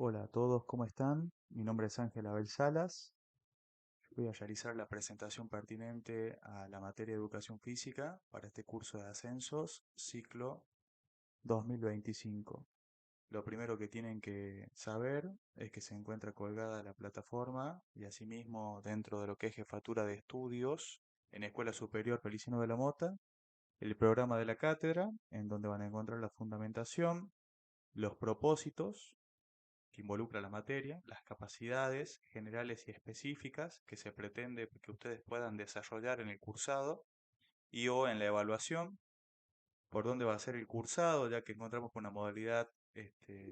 Hola a todos, ¿cómo están? Mi nombre es Ángel Abel Salas. Voy a realizar la presentación pertinente a la materia de educación física para este curso de ascensos, ciclo 2025. Lo primero que tienen que saber es que se encuentra colgada la plataforma y asimismo dentro de lo que es jefatura de estudios en Escuela Superior Felicino de la Mota, el programa de la cátedra, en donde van a encontrar la fundamentación, los propósitos que involucra la materia, las capacidades generales y específicas que se pretende que ustedes puedan desarrollar en el cursado y o en la evaluación, por dónde va a ser el cursado, ya que encontramos con una modalidad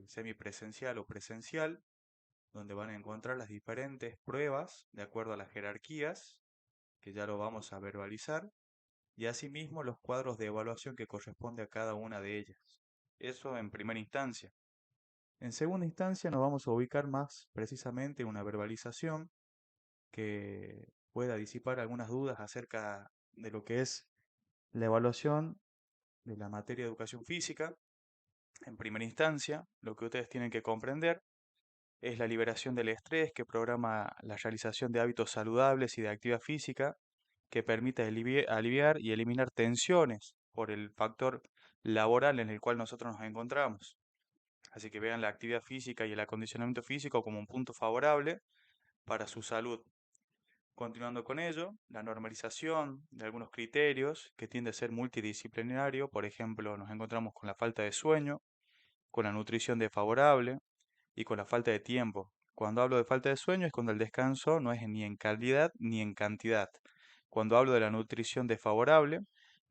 semipresencial o presencial, donde van a encontrar las diferentes pruebas de acuerdo a las jerarquías, que ya lo vamos a verbalizar, y asimismo los cuadros de evaluación que corresponde a cada una de ellas. Eso en primera instancia. En segunda instancia nos vamos a ubicar más precisamente en una verbalización que pueda disipar algunas dudas acerca de lo que es la evaluación de la materia de educación física. En primera instancia, lo que ustedes tienen que comprender es la liberación del estrés que programa la realización de hábitos saludables y de actividad física que permita aliviar y eliminar tensiones por el factor laboral en el cual nosotros nos encontramos. Así que vean la actividad física y el acondicionamiento físico como un punto favorable para su salud. Continuando con ello, la normalización de algunos criterios que tiende a ser multidisciplinario, por ejemplo, nos encontramos con la falta de sueño, con la nutrición desfavorable y con la falta de tiempo. Cuando hablo de falta de sueño es cuando el descanso no es ni en calidad ni en cantidad. Cuando hablo de la nutrición desfavorable,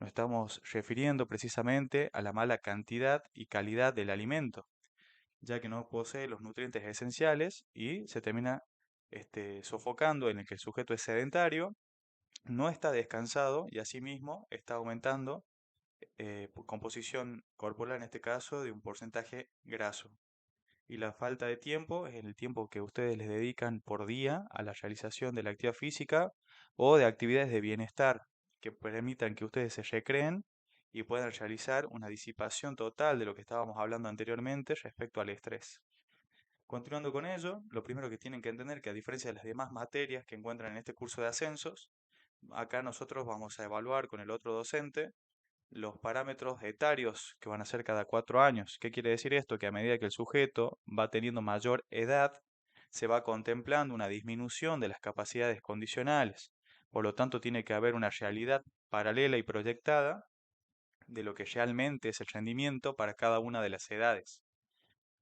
nos estamos refiriendo precisamente a la mala cantidad y calidad del alimento, ya que no posee los nutrientes esenciales y se termina sofocando en el que el sujeto es sedentario, no está descansado y asimismo está aumentando composición corporal en este caso de un porcentaje graso. Y la falta de tiempo es el tiempo que ustedes les dedican por día a la realización de la actividad física o de actividades de bienestar que permitan que ustedes se recreen y puedan realizar una disipación total de lo que estábamos hablando anteriormente respecto al estrés. Continuando con ello, lo primero que tienen que entender que a diferencia de las demás materias que encuentran en este curso de ascensos, acá nosotros vamos a evaluar con el otro docente los parámetros etarios que van a ser cada 4 años. ¿Qué quiere decir esto? Que a medida que el sujeto va teniendo mayor edad, se va contemplando una disminución de las capacidades condicionales. Por lo tanto, tiene que haber una realidad paralela y proyectada de lo que realmente es el rendimiento para cada una de las edades.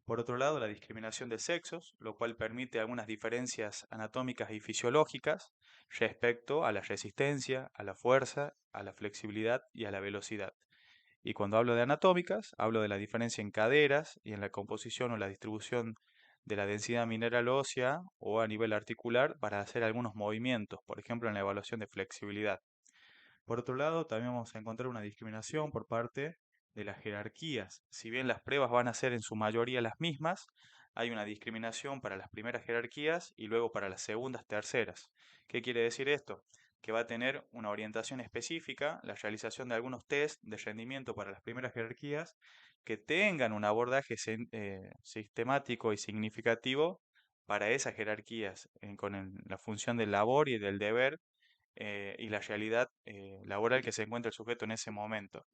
Por otro lado, la discriminación de sexos, lo cual permite algunas diferencias anatómicas y fisiológicas respecto a la resistencia, a la fuerza, a la flexibilidad y a la velocidad. Y cuando hablo de anatómicas, hablo de la diferencia en caderas y en la composición o la distribución de la densidad mineral ósea o a nivel articular para hacer algunos movimientos, por ejemplo en la evaluación de flexibilidad. Por otro lado, también vamos a encontrar una discriminación por parte de las jerarquías. Si bien las pruebas van a ser en su mayoría las mismas, hay una discriminación para las primeras jerarquías y luego para las segundas, terceras. ¿Qué quiere decir esto? Que va a tener una orientación específica, la realización de algunos test de rendimiento para las primeras jerarquías que tengan un abordaje sistemático y significativo para esas jerarquías, con la función del labor y del deber y la realidad laboral que se encuentra el sujeto en ese momento.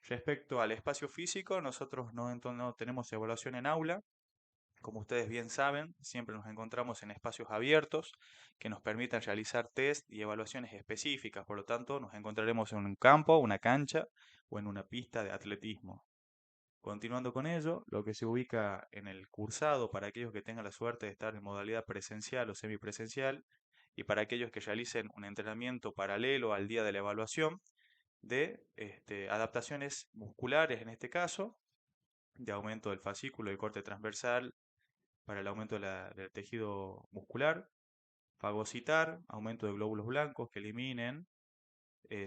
Respecto al espacio físico, nosotros no tenemos evaluación en aula. Como ustedes bien saben, siempre nos encontramos en espacios abiertos que nos permitan realizar test y evaluaciones específicas. Por lo tanto, nos encontraremos en un campo, una cancha o en una pista de atletismo. Continuando con ello, lo que se ubica en el cursado para aquellos que tengan la suerte de estar en modalidad presencial o semipresencial y para aquellos que realicen un entrenamiento paralelo al día de la evaluación de adaptaciones musculares en este caso, de aumento del fascículo, del corte transversal para el aumento del tejido muscular, fagocitar, aumento de glóbulos blancos que eliminen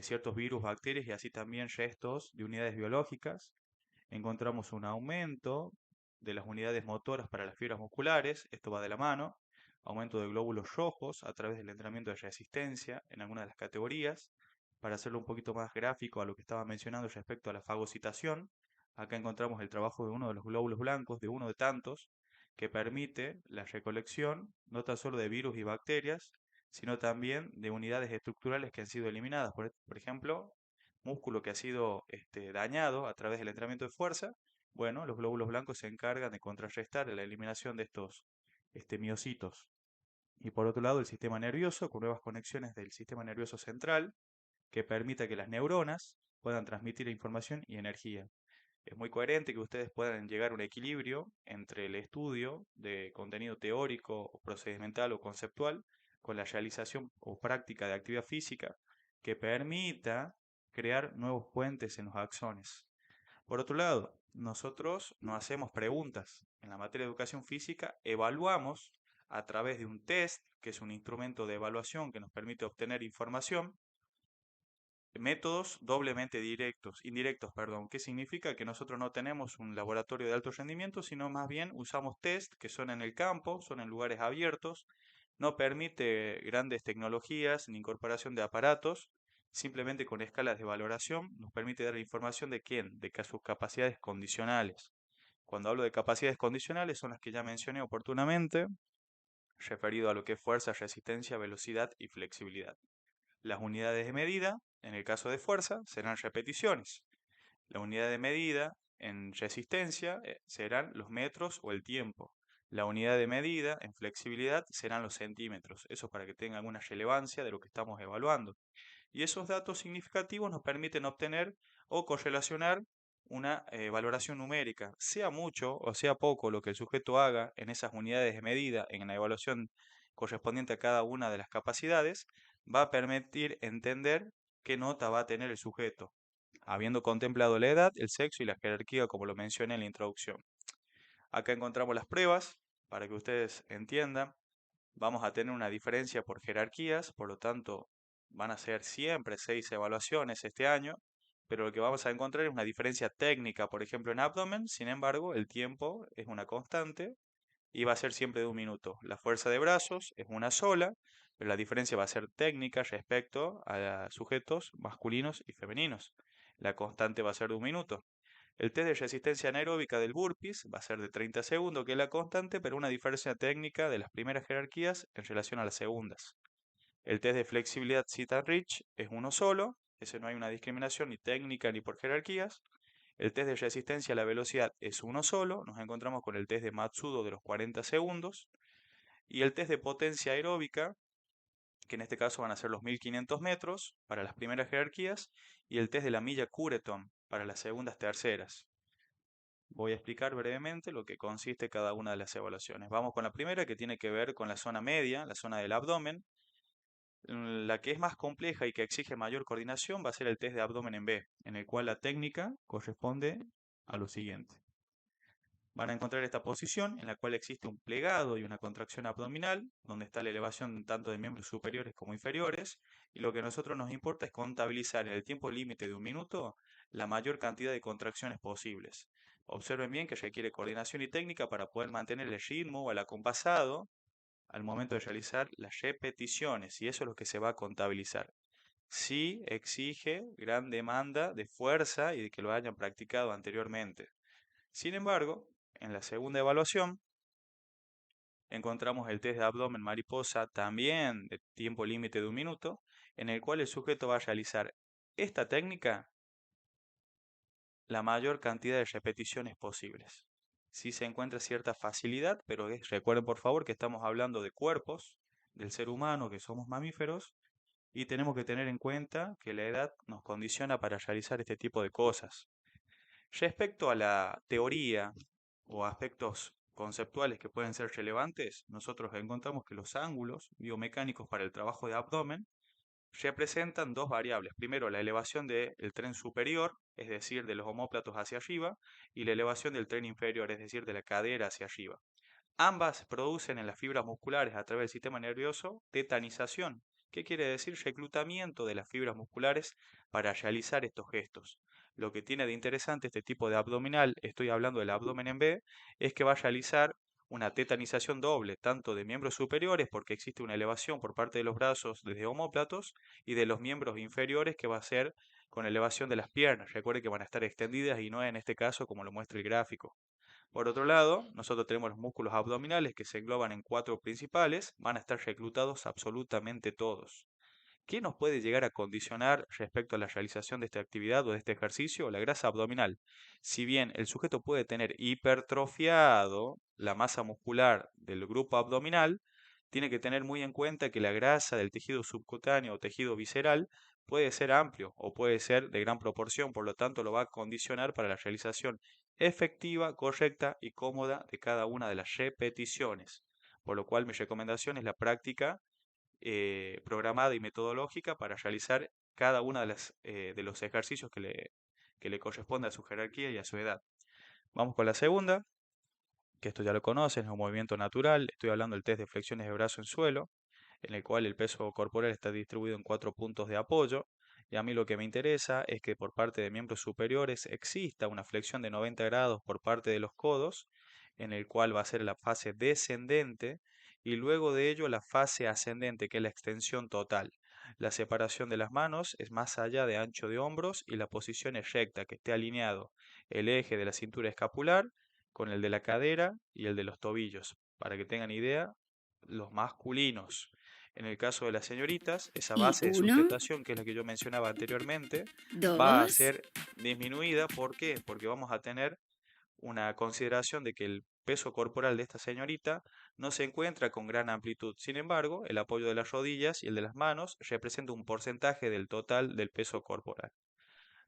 ciertos virus, bacterias y así también restos de unidades biológicas. Encontramos un aumento de las unidades motoras para las fibras musculares, esto va de la mano, aumento de glóbulos rojos a través del entrenamiento de resistencia en algunas de las categorías. Para hacerlo un poquito más gráfico a lo que estaba mencionando respecto a la fagocitación, acá encontramos el trabajo de uno de los glóbulos blancos, de uno de tantos, que permite la recolección no tan solo de virus y bacterias, sino también de unidades estructurales que han sido eliminadas. Por ejemplo, músculo que ha sido dañado a través del entrenamiento de fuerza. Bueno, los glóbulos blancos se encargan de contrarrestar la eliminación de estos miocitos. Y por otro lado, el sistema nervioso, con nuevas conexiones del sistema nervioso central, que permita que las neuronas puedan transmitir información y energía. Es muy coherente que ustedes puedan llegar a un equilibrio entre el estudio de contenido teórico, o procedimental o conceptual con la realización o práctica de actividad física que permita crear nuevos puentes en los axones. Por otro lado, nosotros no hacemos preguntas. En la materia de educación física evaluamos a través de un test, que es un instrumento de evaluación que nos permite obtener información, métodos doblemente indirectos, perdón, que significa que nosotros no tenemos un laboratorio de alto rendimiento, sino más bien usamos test que son en el campo, son en lugares abiertos, no permite grandes tecnologías ni incorporación de aparatos, simplemente con escalas de valoración nos permite dar información de quién, de sus capacidades condicionales. Cuando hablo de capacidades condicionales son las que ya mencioné oportunamente, referido a lo que es fuerza, resistencia, velocidad y flexibilidad. Las unidades de medida, en el caso de fuerza, serán repeticiones. La unidad de medida en resistencia serán los metros o el tiempo. La unidad de medida en flexibilidad serán los centímetros. Eso para que tenga alguna relevancia de lo que estamos evaluando. Y esos datos significativos nos permiten obtener o correlacionar una valoración numérica. Sea mucho o sea poco lo que el sujeto haga en esas unidades de medida en la evaluación correspondiente a cada una de las capacidades, va a permitir entender qué nota va a tener el sujeto, habiendo contemplado la edad, el sexo y la jerarquía como lo mencioné en la introducción. Acá encontramos las pruebas para que ustedes entiendan. Vamos a tener una diferencia por jerarquías, por lo tanto van a ser siempre 6 evaluaciones este año, pero lo que vamos a encontrar es una diferencia técnica, por ejemplo en abdomen, sin embargo el tiempo es una constante y va a ser siempre de 1 minuto. La fuerza de brazos es una sola, pero la diferencia va a ser técnica respecto a sujetos masculinos y femeninos. La constante va a ser de 1 minuto. El test de resistencia anaeróbica del burpees va a ser de 30 segundos, que es la constante, pero una diferencia técnica de las primeras jerarquías en relación a las segundas. El test de flexibilidad sit and reach es uno solo, ese no hay una discriminación ni técnica ni por jerarquías. El test de resistencia a la velocidad es uno solo, nos encontramos con el test de Matsudo de los 40 segundos. Y el test de potencia aeróbica, que en este caso van a ser los 1500 metros para las primeras jerarquías, y el test de la milla Cureton para las segundas terceras. Voy a explicar brevemente lo que consiste cada una de las evaluaciones. Vamos con la primera, que tiene que ver con la zona media, la zona del abdomen. La que es más compleja y que exige mayor coordinación va a ser el test de abdomen en B, en el cual la técnica corresponde a lo siguiente. Van a encontrar esta posición en la cual existe un plegado y una contracción abdominal, donde está la elevación tanto de miembros superiores como inferiores, y lo que a nosotros nos importa es contabilizar en el tiempo límite de 1 minuto la mayor cantidad de contracciones posibles. Observen bien que requiere coordinación y técnica para poder mantener el ritmo o el acompasado al momento de realizar las repeticiones, y eso es lo que se va a contabilizar. Sí exige gran demanda de fuerza y de que lo hayan practicado anteriormente. Sin embargo, en la segunda evaluación encontramos el test de abdomen mariposa también de tiempo límite de 1 minuto, en el cual el sujeto va a realizar esta técnica la mayor cantidad de repeticiones posibles. Sí se encuentra cierta facilidad, pero recuerden por favor que estamos hablando de cuerpos del ser humano, que somos mamíferos, y tenemos que tener en cuenta que la edad nos condiciona para realizar este tipo de cosas. Respecto a la teoría o aspectos conceptuales que pueden ser relevantes, nosotros encontramos que los ángulos biomecánicos para el trabajo de abdomen representan dos variables. Primero, la elevación del tren superior, es decir, de los omóplatos hacia arriba, y la elevación del tren inferior, es decir, de la cadera hacia arriba. Ambas producen en las fibras musculares a través del sistema nervioso tetanización. ¿Qué quiere decir? Reclutamiento de las fibras musculares para realizar estos gestos. Lo que tiene de interesante este tipo de abdominal, estoy hablando del abdomen en B, es que va a realizar una tetanización doble, tanto de miembros superiores, porque existe una elevación por parte de los brazos desde omóplatos, y de los miembros inferiores, que va a ser con elevación de las piernas. Recuerde que van a estar extendidas y no en este caso como lo muestra el gráfico. Por otro lado, nosotros tenemos los músculos abdominales que se engloban en cuatro principales, van a estar reclutados absolutamente todos. ¿Qué nos puede llegar a condicionar respecto a la realización de esta actividad o de este ejercicio? La grasa abdominal. Si bien el sujeto puede tener hipertrofiado la masa muscular del grupo abdominal, tiene que tener muy en cuenta que la grasa del tejido subcutáneo o tejido visceral puede ser amplio o puede ser de gran proporción, por lo tanto lo va a condicionar para la realización efectiva, correcta y cómoda de cada una de las repeticiones. Por lo cual mi recomendación es la práctica programada y metodológica para realizar cada una de los ejercicios que le corresponde a su jerarquía y a su edad. Vamos con la segunda, que esto ya lo conocen, es un movimiento natural. Estoy hablando del test de flexiones de brazo en suelo, en el cual el peso corporal está distribuido en cuatro puntos de apoyo. Y a mí lo que me interesa es que por parte de miembros superiores exista una flexión de 90 grados por parte de los codos, en el cual va a ser la fase descendente, y luego de ello la fase ascendente, que es la extensión total. La separación de las manos es más allá de ancho de hombros y la posición es recta, que esté alineado el eje de la cintura escapular con el de la cadera y el de los tobillos. Para que tengan idea, los masculinos. En el caso de las señoritas, esa Y base de uno, sustentación, que es la que yo mencionaba anteriormente, va a dos, ser disminuida. ¿Por qué? Porque vamos a tener una consideración de que el peso corporal de esta señorita no se encuentra con gran amplitud. Sin embargo, el apoyo de las rodillas y el de las manos representa un porcentaje del total del peso corporal.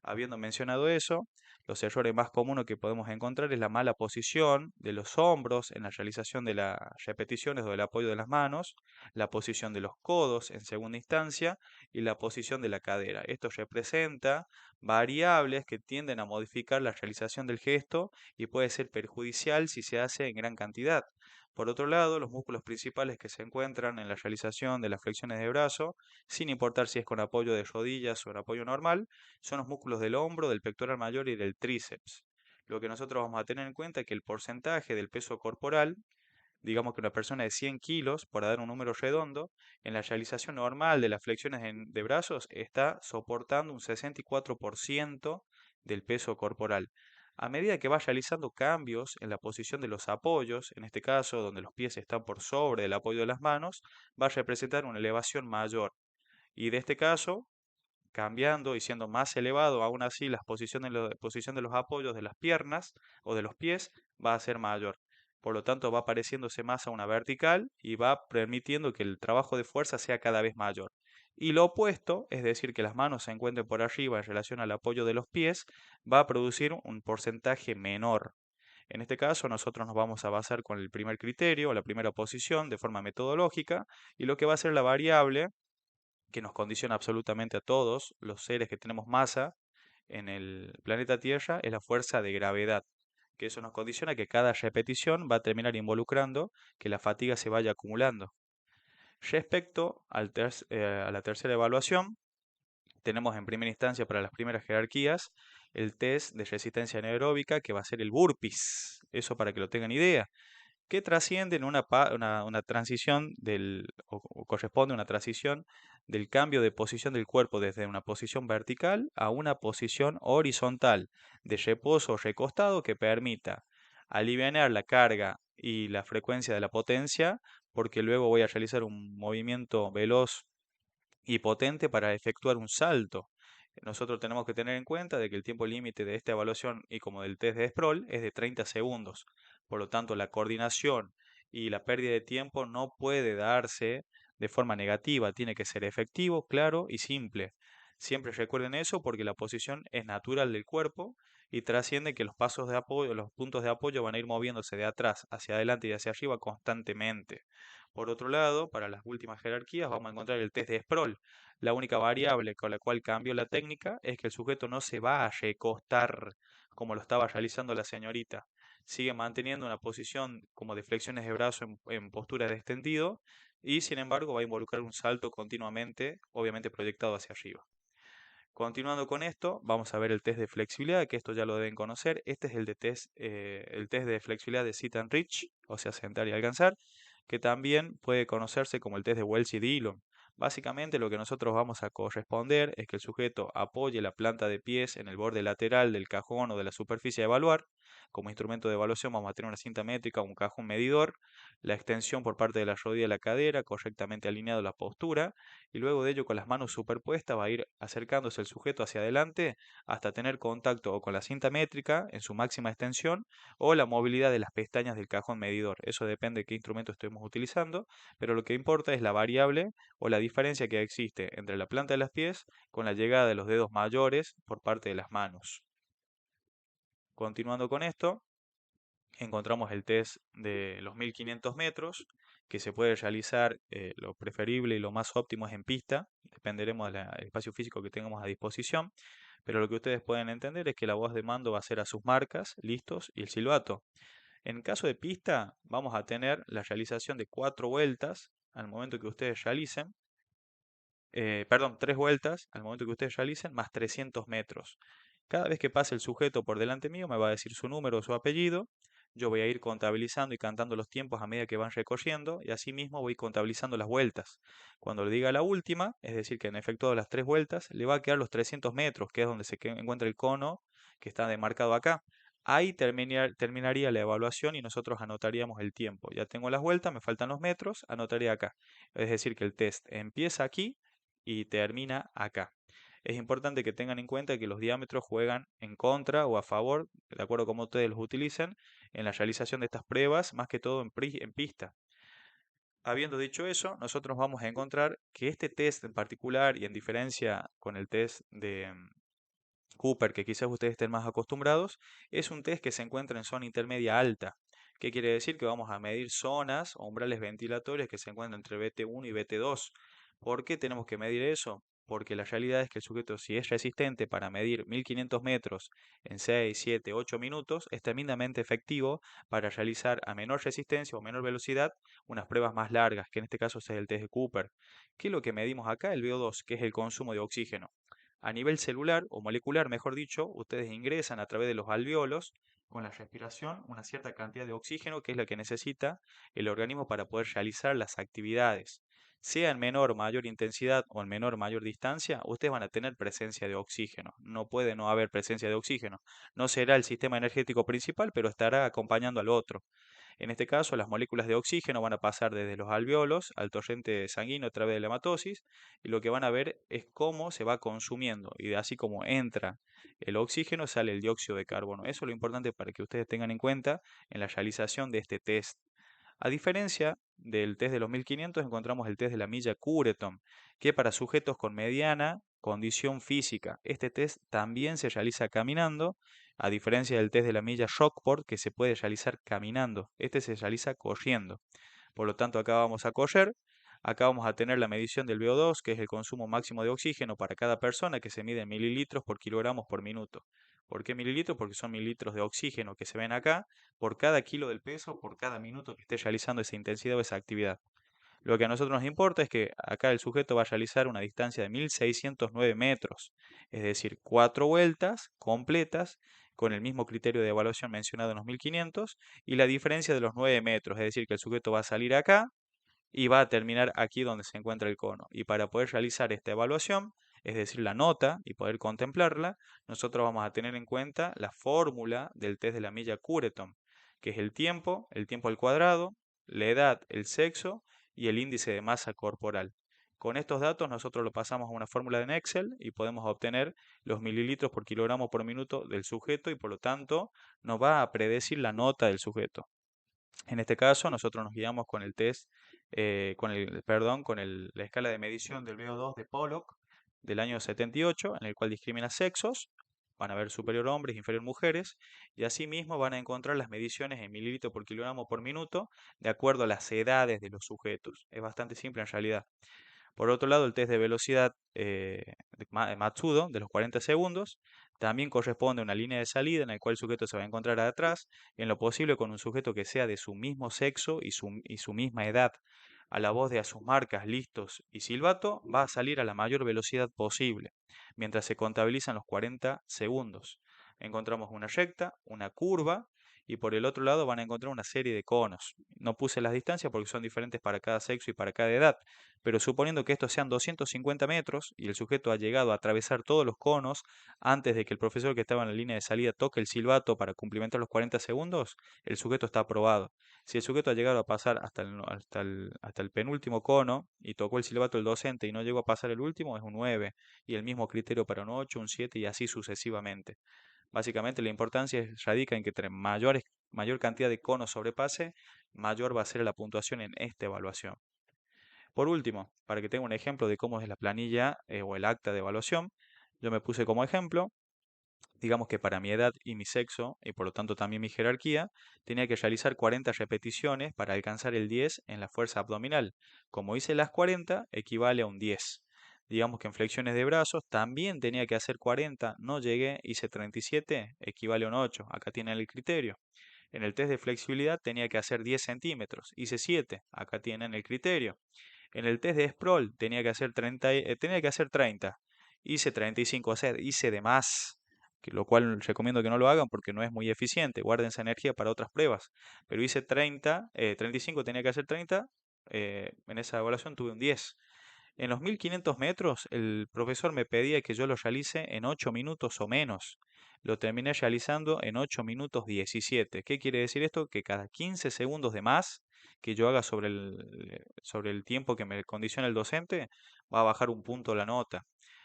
Habiendo mencionado eso, los errores más comunes que podemos encontrar es la mala posición de los hombros en la realización de las repeticiones o del apoyo de las manos, la posición de los codos en segunda instancia y la posición de la cadera. Esto representa variables que tienden a modificar la realización del gesto y puede ser perjudicial si se hace en gran cantidad. Por otro lado, los músculos principales que se encuentran en la realización de las flexiones de brazo, sin importar si es con apoyo de rodillas o en apoyo normal, son los músculos del hombro, del pectoral mayor y del tríceps. Lo que nosotros vamos a tener en cuenta es que el porcentaje del peso corporal, digamos que una persona de 100 kilos, para dar un número redondo, en la realización normal de las flexiones de brazos está soportando un 64% del peso corporal. A medida que va realizando cambios en la posición de los apoyos, en este caso donde los pies están por sobre el apoyo de las manos, va a representar una elevación mayor. Y de este caso, cambiando y siendo más elevado, aún así la posición de los apoyos de las piernas o de los pies va a ser mayor. Por lo tanto, va apareciéndose más a una vertical y va permitiendo que el trabajo de fuerza sea cada vez mayor. Y lo opuesto, es decir, que las manos se encuentren por arriba en relación al apoyo de los pies, va a producir un porcentaje menor. En este caso, nosotros nos vamos a basar con el primer criterio, la primera posición, de forma metodológica, y lo que va a ser la variable que nos condiciona absolutamente a todos los seres que tenemos masa en el planeta Tierra es la fuerza de gravedad, que eso nos condiciona que cada repetición va a terminar involucrando que la fatiga se vaya acumulando. Respecto a la tercera evaluación, tenemos en primera instancia para las primeras jerarquías el test de resistencia anaeróbica que va a ser el burpees. Eso para que lo tengan idea, que trasciende en una transición o corresponde a una transición del cambio de posición del cuerpo desde una posición vertical a una posición horizontal de reposo recostado que permita aliviar la carga y la frecuencia de la potencia, porque luego voy a realizar un movimiento veloz y potente para efectuar un salto. Nosotros tenemos que tener en cuenta de que el tiempo límite de esta evaluación y como del test de Sproul es de 30 segundos. Por lo tanto, la coordinación y la pérdida de tiempo no puede darse de forma negativa, tiene que ser efectivo, claro y simple. Siempre recuerden eso porque la posición es natural del cuerpo y trasciende que los pasos de apoyo, los puntos de apoyo van a ir moviéndose de atrás hacia adelante y hacia arriba constantemente. Por otro lado, para las últimas jerarquías vamos a encontrar el test de Sproul. La única variable con la cual cambio la técnica es que el sujeto no se va a recostar como lo estaba realizando la señorita. Sigue manteniendo una posición como de flexiones de brazo en postura de extendido y sin embargo va a involucrar un salto continuamente, obviamente proyectado hacia arriba. Continuando con esto, vamos a ver el test de flexibilidad, que esto ya lo deben conocer. Este es el test de flexibilidad de sit and reach, o sea, sentar y alcanzar, que también puede conocerse como el test de Wells y Dillon. Básicamente lo que nosotros vamos a corresponder es que el sujeto apoye la planta de pies en el borde lateral del cajón o de la superficie a evaluar, Como instrumento de evaluación vamos a tener una cinta métrica, un cajón medidor, la extensión por parte de la rodilla de la cadera, correctamente alineado la postura, y luego de ello con las manos superpuestas va a ir acercándose el sujeto hacia adelante hasta tener contacto o con la cinta métrica en su máxima extensión o la movilidad de las pestañas del cajón medidor. Eso depende de qué instrumento estemos utilizando, pero lo que importa es la variable o la diferencia que existe entre la planta de los pies con la llegada de los dedos mayores por parte de las manos. Continuando con esto, encontramos el test de los 1500 metros, que se puede realizar, lo preferible y lo más óptimo es en pista, dependeremos del espacio físico que tengamos a disposición, pero lo que ustedes pueden entender es que la voz de mando va a ser a sus marcas, listos, y el silbato. En caso de pista, vamos a tener la realización de 4 vueltas al momento que ustedes realicen, perdón, 3 vueltas al momento que ustedes realicen, más 300 metros. Cada vez que pase el sujeto por delante mío, me va a decir su número o su apellido. Yo voy a ir contabilizando y cantando los tiempos a medida que van recorriendo, y así mismo voy contabilizando las vueltas. Cuando le diga la última, es decir, que han efectuado las 3 vueltas, le va a quedar los 300 metros, que es donde se encuentra el cono que está demarcado acá. Ahí terminaría la evaluación y nosotros anotaríamos el tiempo. Ya tengo las vueltas, me faltan los metros, anotaría acá. Es decir, que el test empieza aquí y termina acá. Es importante que tengan en cuenta que los diámetros juegan en contra o a favor, de acuerdo a cómo ustedes los utilicen, en la realización de estas pruebas, más que todo en pista. Habiendo dicho eso, nosotros vamos a encontrar que este test en particular, y en diferencia con el test de Cooper, que quizás ustedes estén más acostumbrados, es un test que se encuentra en zona intermedia alta. ¿Qué quiere decir? Que vamos a medir zonas o umbrales ventilatorios que se encuentran entre BT1 y BT2. ¿Por qué tenemos que medir eso? Porque la realidad es que el sujeto, si es resistente para medir 1500 metros en 6, 7, 8 minutos, es tremendamente efectivo para realizar a menor resistencia o menor velocidad unas pruebas más largas, que en este caso es el test de Cooper. ¿Qué es lo que medimos acá? El VO2, que es el consumo de oxígeno. A nivel celular o molecular, mejor dicho, ustedes ingresan a través de los alvéolos con la respiración una cierta cantidad de oxígeno, que es la que necesita el organismo para poder realizar las actividades. Sea en menor o mayor intensidad o en menor o mayor distancia, ustedes van a tener presencia de oxígeno. No puede no haber presencia de oxígeno. No será el sistema energético principal, pero estará acompañando al otro. En este caso, las moléculas de oxígeno van a pasar desde los alvéolos al torrente sanguíneo a través de la hematosis, y lo que van a ver es cómo se va consumiendo, y de así como entra el oxígeno sale el dióxido de carbono. Eso es lo importante para que ustedes tengan en cuenta en la realización de este test. A diferencia del test de los 1500, encontramos el test de la milla Cureton, que para sujetos con mediana condición física. Este test también se realiza caminando, a diferencia del test de la milla Rockport, que se puede realizar caminando. Este se realiza corriendo. Por lo tanto, acá vamos a correr. Acá vamos a tener la medición del VO2, que es el consumo máximo de oxígeno para cada persona, que se mide en mililitros por kilogramos por minuto. ¿Por qué mililitros? Porque son mililitros de oxígeno que se ven acá por cada kilo del peso, por cada minuto que esté realizando esa intensidad o esa actividad. Lo que a nosotros nos importa es que acá el sujeto va a realizar una distancia de 1609 metros, es decir, 4 vueltas completas con el mismo criterio de evaluación mencionado en los 1500 y la diferencia de los 9 metros, es decir, que el sujeto va a salir acá y va a terminar aquí donde se encuentra el cono. Y para poder realizar esta evaluación, es decir, la nota y poder contemplarla, nosotros vamos a tener en cuenta la fórmula del test de la milla Cureton, que es el tiempo al cuadrado, la edad, el sexo y el índice de masa corporal. Con estos datos nosotros lo pasamos a una fórmula en Excel y podemos obtener los mililitros por kilogramo por minuto del sujeto, y por lo tanto nos va a predecir la nota del sujeto. En este caso, nosotros nos guiamos con el test, la escala de medición del VO2 de Pollock del año 78, en el cual discrimina sexos. Van a ver superior hombres, inferior mujeres, y asimismo van a encontrar las mediciones en mililitros por kilogramo por minuto de acuerdo a las edades de los sujetos. Es bastante simple en realidad. Por otro lado, el test de velocidad de Matsudo de los 40 segundos también corresponde a una línea de salida en la cual el sujeto se va a encontrar atrás, en lo posible con un sujeto que sea de su mismo sexo y su misma edad. A la voz de a sus marcas, listos y silbato, va a salir a la mayor velocidad posible, mientras se contabilizan los 40 segundos. Encontramos una recta, una curva, y por el otro lado van a encontrar una serie de conos. No puse las distancias porque son diferentes para cada sexo y para cada edad, pero suponiendo que estos sean 250 metros y el sujeto ha llegado a atravesar todos los conos antes de que el profesor que estaba en la línea de salida toque el silbato para cumplimentar los 40 segundos, el sujeto está aprobado. Si el sujeto ha llegado a pasar hasta el penúltimo cono y tocó el silbato del docente y no llegó a pasar el último, es un 9. Y el mismo criterio para un 8, un 7 y así sucesivamente. Básicamente la importancia radica en que entre mayor cantidad de conos sobrepase, mayor va a ser la puntuación en esta evaluación. Por último, para que tenga un ejemplo de cómo es la planilla o el acta de evaluación, yo me puse como ejemplo, digamos que para mi edad y mi sexo, y por lo tanto también mi jerarquía, tenía que realizar 40 repeticiones para alcanzar el 10 en la fuerza abdominal. Como hice las 40, equivale a un 10. Digamos que en flexiones de brazos también tenía que hacer 40, no llegué, hice 37, equivale a un 8. Acá tienen el criterio. En el test de flexibilidad tenía que hacer 10 centímetros, hice 7, acá tienen el criterio. En el test de sprawl tenía que hacer 30, tenía que hacer 30. Hice 35, o sea, hice de más, lo cual recomiendo que no lo hagan porque no es muy eficiente. Guarden esa energía para otras pruebas. Pero hice 30, 35 tenía que hacer 30. En esa evaluación tuve un 10. En los 1500 metros, el profesor me pedía que yo lo realice en 8 minutos o menos. Lo terminé realizando en 8 minutos 17. ¿Qué quiere decir esto? Que cada 15 segundos de más que yo haga sobre el tiempo que me condiciona el docente, va a bajar un punto la nota.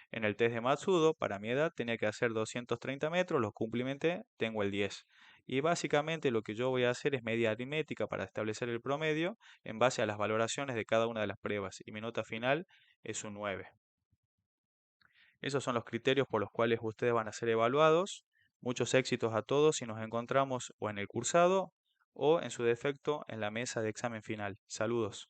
En el test de Matsudo, para mi edad, tenía que hacer 230 metros, los cumplimenté, tengo el 10. Y básicamente lo que yo voy a hacer es media aritmética para establecer el promedio en base a las valoraciones de cada una de las pruebas. Y mi nota final es un 9. Esos son los criterios por los cuales ustedes van a ser evaluados. Muchos éxitos a todos si nos encontramos o en el cursado o en su defecto en la mesa de examen final. Saludos.